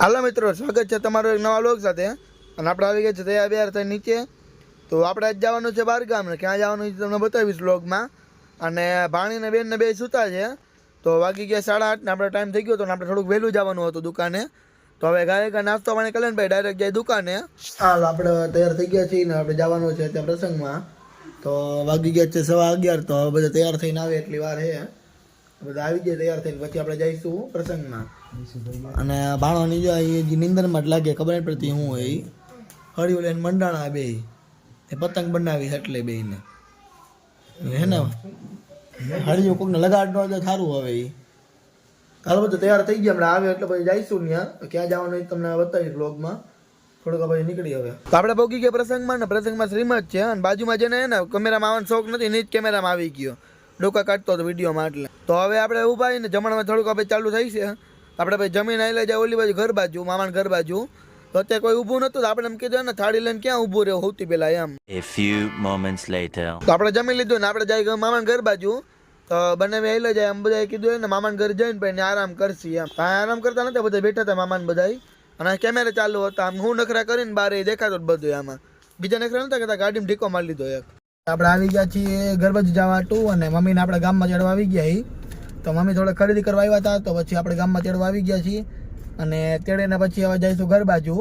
હાલો મિત્રો, સ્વાગત છે તમારો એક નવા વ્લોગ સાથે. અને આપણે આવી ગયા છે તૈયાર થઈ નીચે. તો આપણે આજ જવાનું છે બહાર ગામ. ક્યાં જવાનું છે તમને બતાવીશ વ્લોગમાં. અને ભાણીને બેનને બે સૂતા છે. તો વાગી ગયા 8:30 ને આપણે ટાઈમ થઈ ગયો હતો ને આપણે થોડુંક વહેલું જવાનું હતું દુકાને. તો હવે ગાયકા નાસ્તો પાણી કરી ભાઈ ડાયરેક્ટ જાય દુકાને. હાલ આપણે તૈયાર થઈ ગયા છીએ ને આપણે જવાનું છે ત્યાં પ્રસંગમાં. તો વાગી ગયા છે 11:15. તો હવે બધા તૈયાર થઈને આવે એટલી વાર છે. બધા આવી જાય તૈયાર થઈને પછી આપણે જઈશું પ્રસંગમાં. અને ભાણોની જો એ નિંદરમાં જ લાગે, ખબર નહીં પડતી હું એ હળિયું લઈને મંડાણા બે એ પતંગ બનાવી એટલે બેને હે ને હળિયું કોકને લગાડ ન સારું હવે એ હાલ બધું તૈયાર થઈ ગયા. આપણે આવે એટલે પછી જઈશું ત્યાં ક્યાં જવાનું એ તમને બતાવીશ બ્લોગમાં. થોડુંક પછી નીકળી હવે તો આપણે પહોંચી ગયા પ્રસંગમાં. ને પ્રસંગમાં શ્રીમદ છે અને બાજુમાં જેને ને કેમેરામાં આવવાનો શોખ નથી ને જ કેમેરામાં આવી ગયો, ડોકા કાઢતો હતો વિડીયોમાં. એટલે તો હવે આપણે ઊભા ને જમણમાં થોડુંક આપણે ચાલુ થઈ છે. આપણે ભાઈ જમીન આવી જાય ઓલી બાજુ ઘર બાજુ મામાના ઘર બાજુ. તો અત્યારે કોઈ ઊભું નતું. આપણે એમ કીધું ને થાળી લઈને ક્યાં ઊભું રહ્યો સૌથી પહેલા એમ. A few moments later. તો આપણે જમી લીધું ને આપણે જાય મામાના ઘર બાજુ. તો બંને આવી જાય એમ બધા કીધું ને મામાના ઘર જઈને ભાઈ આરામ કરશી એમ. આરામ કરતા નતા, બધા બેઠા હતા મામાને બધા. અને કેમેરા ચાલુ હતા. આમ હું નખરા કરીને બહાર દેખાતો જ બધું આમાં. બીજા નખરા નતા કરતા, ગાડીમાં ઢીકો મારી લીધો એક. આપણે આવી ગયા છીએ ઘર બાજુ જવા હતું અને મમ્મીને આપણે ગામમાં ચડવા આવી ગયા. તો મમ્મી થોડા ખરીદી કરવા આવ્યા હતા. તો પછી આપણે ગામમાં તેડવા આવી ગયા છીએ. અને તેડીને પછી હવે જઈશું ઘર બાજુ.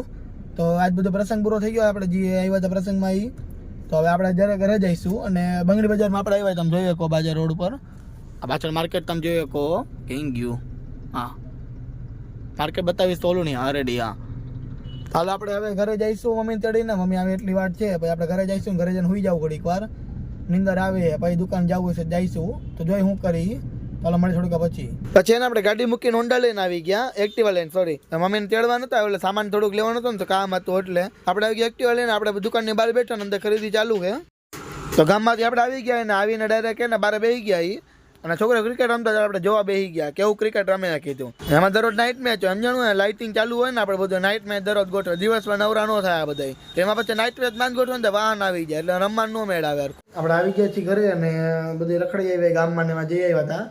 તો આજ બધો પ્રસંગ પૂરો થઈ ગયો. આપણે જે આવ્યા હતા પ્રસંગમાં એ. તો હવે આપણે જ્યારે ઘરે જઈશું. અને બંગડી બજારમાં આપણે આવ્યા તમે જોઈએ કહો બાજાર રોડ ઉપર. આ પાછળ માર્કેટ તમે જોઈએ કહો ક્યાં ગયું. હા માર્કેટ બતાવીશ તો ઓલું નહીં હા રેડી. હા હાલ આપણે હવે ઘરે જઈશું મમ્મી તેડીને. મમ્મી આવે એટલી વાત છે પછી આપણે ઘરે જઈશું. ઘરે જઈને સુઈ જવું ઘડીક વાર, નીંદર આવે પછી દુકાન જવું છે જઈશું. તો જોઈ હું કરી ચાલો મળે થોડીક પછી એને આપણે ગાડી મૂકીને હોન્ડા લઈને આવી ગયા. એક્ટિવા લઈને સોરી મમ્મીને તેડવા નતા એટલે સામાન થોડુંક લેવાનું હતું ને તો કામ હતું એટલે આપણે આવી ગયા એક્ટિવા લઈને. આપણે દુકાનની બહાર બેઠા ને અંદર ખરીદી ચાલુ છે. તો ગામમાંથી આપણે આવી ગયા ને આવીને ડાયરેક્ટ એને બહાર બેસી ગયા. અને છોકરા ક્રિકેટ રમતા આપણે જોવા બેસી ગયા કેવું ક્રિકેટ રમે કીધું. એમાં દરરોજ નાઇટ મેચ સમજાણું ને લાઇટિંગ ચાલુ હોય ને આપણે બધું નાઇટ મેચ દરરોજ ગોઠવે. દિવસમાં નવરા ન થાય આ બધા. એમાં પછી નાઇટ મેચ માં ગોઠવે ને વાહન આવી જાય એટલે રમવાનું ન મેળ આવે. આપણે આવી ગયા છીએ ઘરે અને બધી રખડી આવી ગામમાં ને એમાં જઈ આવ્યા હતા.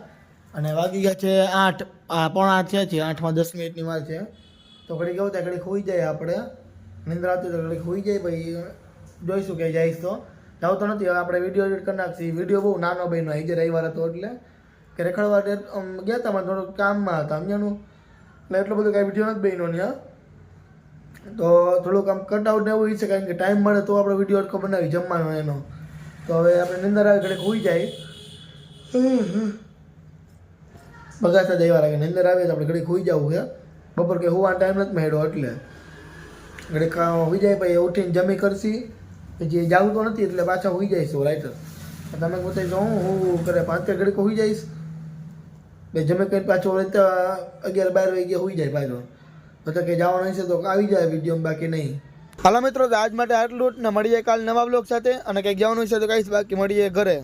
અને વાગી ગયા છે 8, 8:45 છે. 8:10 મિનિટની વાર છે. તો ઘડી કેવું થાય ઘડી ખોઈ જાય આપણે નિંદ્ર આવતી તો ઘડી ખોઈ જાય. પછી જોઈશું કે જઈશ તો જાવ તો નથી. હવે આપણે વિડીયો એડિટ કરી નાખીએ. વિડીયો બહુ નાનો બન્યો આજે રવિવાર હતો એટલે કે રખડવા ગયા હતા મને થોડુંક કામમાં હતા સમજાણું. એટલે એટલો બધો કાંઈ વિડીયો નથી બન્યો ત્યાં. તો થોડુંક આમ કટ આઉટ ને એવું છે કારણ કે ટાઈમ મળે તો આપણે વિડીયો બનાવી જમવાનો એનો. તો હવે આપણે નિંદર આવે ઘડી ખોઈ જાય. બગાતા જઈવા લાગે નિંદર આવે તો આપણે ઘડી ખોઈ જવું છે. બપોર કે હોવાનો ટાઈમ નથી મળ્યો એટલે ઘડી હોઈ જાય. પછી ઉઠીને જમી કરશી પછી જવું તો નથી એટલે પાછા હોઈ જઈશું રાઈટર. તમે બતાવી હું કરે 5 ઘડી હોઈ જઈશ. બે જમે કંઈ પાછો 11-12 વાગે હોઈ જાય પાછો. બધા કંઈ જવાનું હશે તો આવી જાય વિડીયોમાં, બાકી નહીં. હાલો મિત્રો, આજ માટે આટલું જ ને મળીએ કાલ નવા બ્લોગ સાથે. અને કંઈક જવાનું હશે તો કહીશ, બાકી મળીએ ઘરે.